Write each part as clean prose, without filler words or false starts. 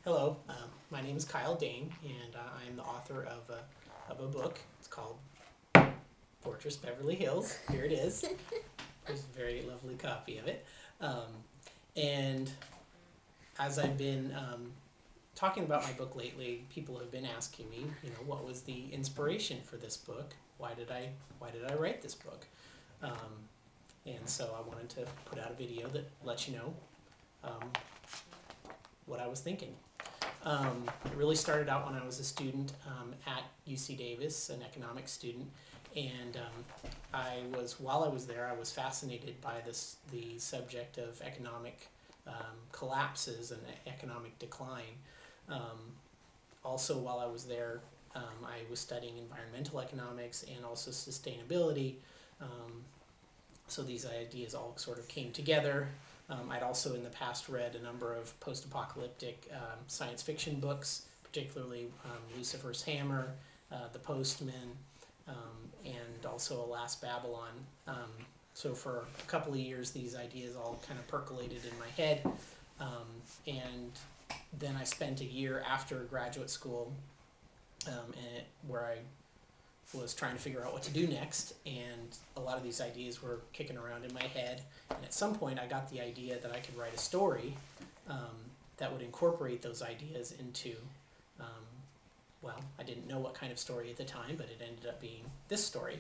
Hello, my name is Kyle Dane, and I'm the author of a book. It's called Fortress Beverly Hills. Here it is. There's a very lovely copy of it. And as I've been talking about my book lately, people have been asking me, what was the inspiration for this book? Why did I write this book? And so I wanted to put out a video that lets you know what I was thinking. It really started out when I was a student at UC Davis, an economics student, and while I was there, I was fascinated by the subject of economic collapses and economic decline. Also, while I was there, I was studying environmental economics and also sustainability. So these ideas all sort of came together. I'd also in the past read a number of post-apocalyptic science fiction books, particularly Lucifer's Hammer, The Postman, and also Alas Babylon. So for a couple of years, these ideas all kind of percolated in my head. And then I spent a year after graduate school where I was trying to figure out what to do next, and a lot of these ideas were kicking around in my head, and at some point I got the idea that I could write a story that would incorporate those ideas into, well, I didn't know what kind of story at the time, but it ended up being this story.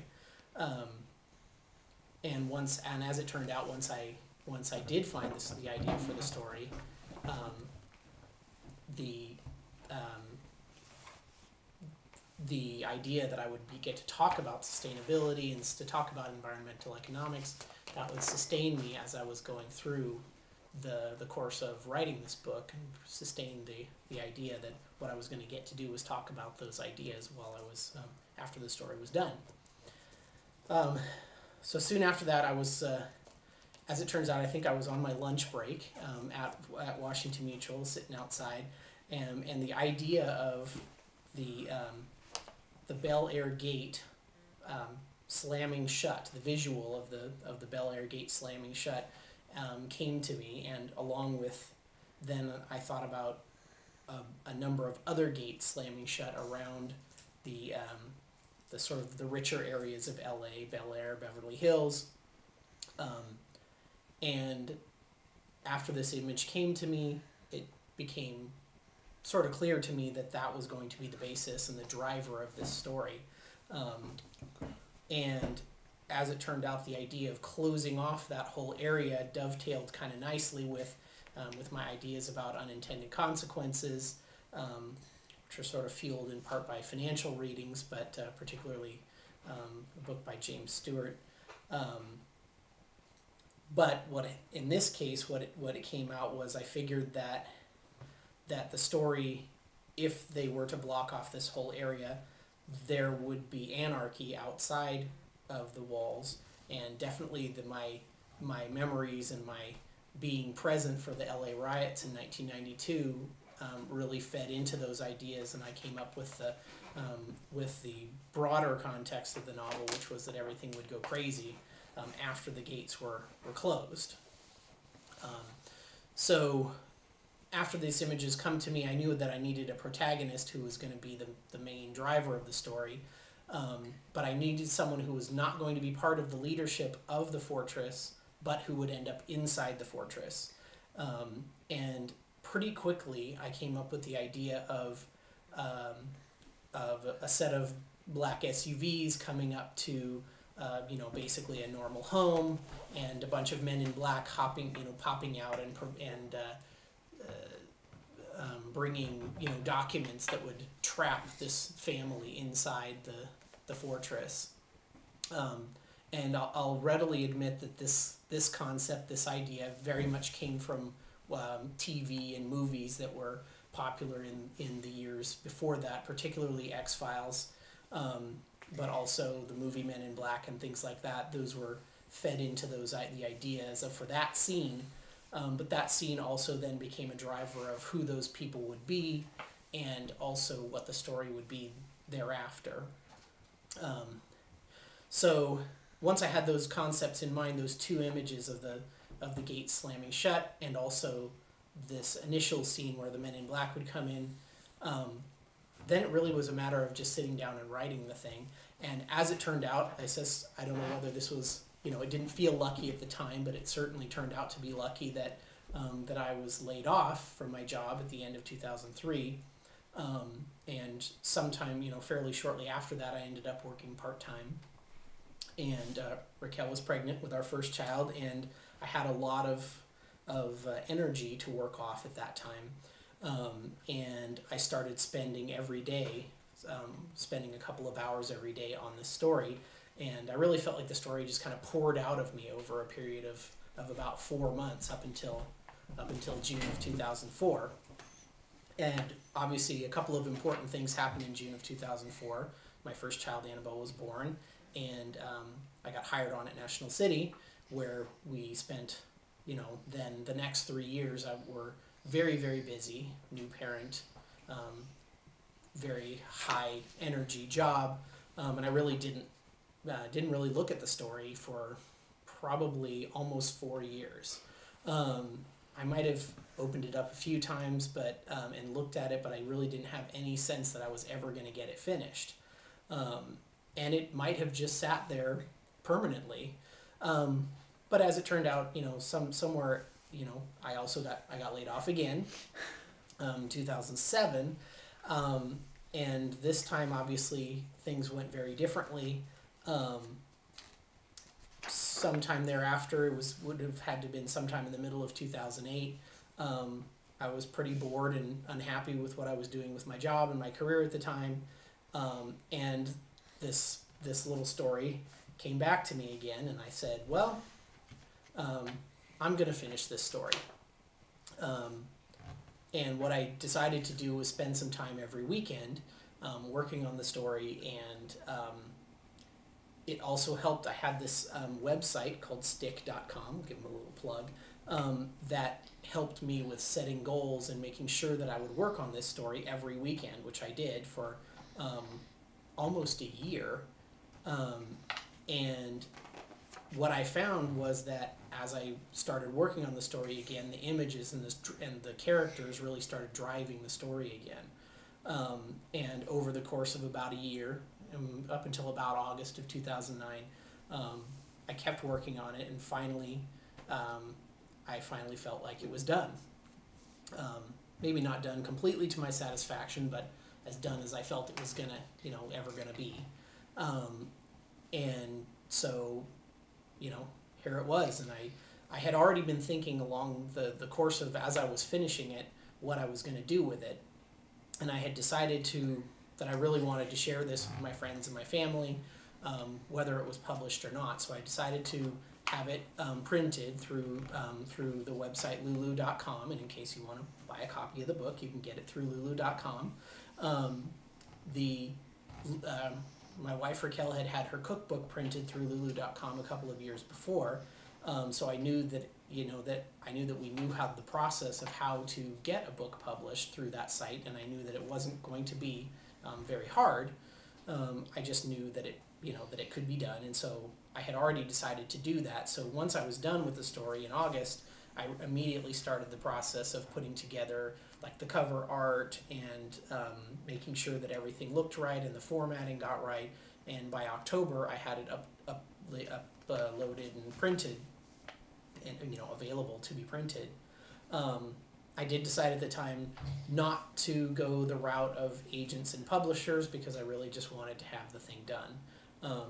And as it turned out, once I did find the idea for the story, the idea that I would get to talk about sustainability and to talk about environmental economics, that would sustain me as I was going through the course of writing this book, and sustain the idea that what I was going to get to do was talk about those ideas while I was after the story was done. So soon after that, I was, as it turns out, I think I was on my lunch break at Washington Mutual, sitting outside, and the idea of the Bel Air gate slamming shut, the visual of the Bel Air gate slamming shut came to me, and along with, then I thought about a number of other gates slamming shut around the sort of the richer areas of LA, Bel Air, Beverly Hills, and after this image came to me, it became sort of clear to me that that was going to be the basis and the driver of this story. And as it turned out, the idea of closing off that whole area dovetailed kind of nicely with my ideas about unintended consequences, which are sort of fueled in part by financial readings, but particularly a book by James Stewart. But in this case, what it came out was, I figured that the story, if they were to block off this whole area, there would be anarchy outside of the walls, and definitely my memories and my being present for the LA riots in 1992 really fed into those ideas, and I came up with the broader context of the novel, which was that everything would go crazy after the gates were closed. So after these images come to me, I knew that I needed a protagonist who was going to be the main driver of the story, but I needed someone who was not going to be part of the leadership of the fortress, but who would end up inside the fortress. And pretty quickly, I came up with the idea of a set of black SUVs coming up to basically a normal home, and a bunch of men in black popping out and bringing documents that would trap this family inside the fortress. And I'll readily admit that this concept, this idea, very much came from TV and movies that were popular in the years before that, particularly X-Files, but also the movie Men in Black and things like that. Those were fed into the ideas for that scene. But that scene also then became a driver of who those people would be, and also what the story would be thereafter. So once I had those concepts in mind, those two images of the gate slamming shut, and also this initial scene where the Men in Black would come in, then it really was a matter of just sitting down and writing the thing. And as it turned out, I don't know whether this was, it didn't feel lucky at the time, but it certainly turned out to be lucky that that I was laid off from my job at the end of 2003. And sometime, fairly shortly after that, I ended up working part-time. And Raquel was pregnant with our first child, and I had a lot of energy to work off at that time. And I started spending every day, spending a couple of hours every day on this story. And I really felt like the story just kind of poured out of me over a period of about 4 months up until June of 2004. And obviously a couple of important things happened in June of 2004. My first child, Annabelle, was born, and I got hired on at National City, where we spent, then the next 3 years were very, very busy, new parent, very high energy job, and I really didn't really look at the story for probably almost 4 years. I might have opened it up a few times, and looked at it, but I really didn't have any sense that I was ever going to get it finished. And it might have just sat there permanently. But as it turned out, somewhere, I got laid off again, 2007. And this time, obviously, things went very differently. Sometime thereafter, would have had to have been sometime in the middle of 2008. I was pretty bored and unhappy with what I was doing with my job and my career at the time. And this little story came back to me again, and I said, well, I'm going to finish this story. And what I decided to do was spend some time every weekend working on the story, and it also helped. I had this website called stick.com, give them a little plug, that helped me with setting goals and making sure that I would work on this story every weekend, which I did for almost a year. And what I found was that as I started working on the story again, the images and the characters really started driving the story again. And over the course of about a year, up until about August of 2009, I kept working on it, and finally, I finally felt like it was done. Maybe not done completely to my satisfaction, but as done as I felt it was ever gonna be. And so, here it was, and I had already been thinking along the course of, as I was finishing it, what I was gonna do with it. And I had decided that I really wanted to share this with my friends and my family, whether it was published or not. So I decided to have it printed through the website lulu.com, and in case you want to buy a copy of the book, you can get it through lulu.com. My wife Raquel had her cookbook printed through lulu.com a couple of years before, so I knew that we knew how the process of how to get a book published through that site, and I knew that it wasn't going to be very hard. I just knew that it could be done, and so I had already decided to do that. So once I was done with the story in August, I immediately started the process of putting together like the cover art and making sure that everything looked right and the formatting got right. And by October, I had it uploaded and printed, and available to be printed. I did decide at the time not to go the route of agents and publishers, because I really just wanted to have the thing done.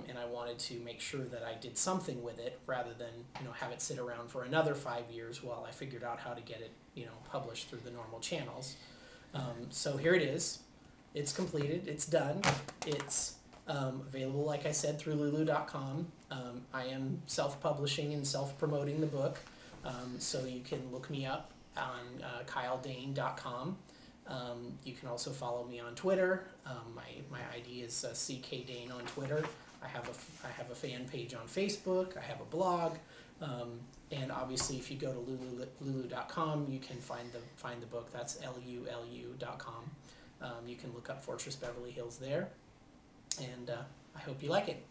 And I wanted to make sure that I did something with it rather than have it sit around for another 5 years while I figured out how to get it published through the normal channels. So here it is. It's completed. It's done. It's available, like I said, through lulu.com. I am self-publishing and self-promoting the book, so you can look me up on kyledane.com. You can also follow me on Twitter. My ID is CKDane on Twitter. I have a fan page on Facebook. I have a blog, and obviously, if you go to lulu.com, you can find the book. That's lulu.com. You can look up Fortress Beverly Hills there, and I hope you like it.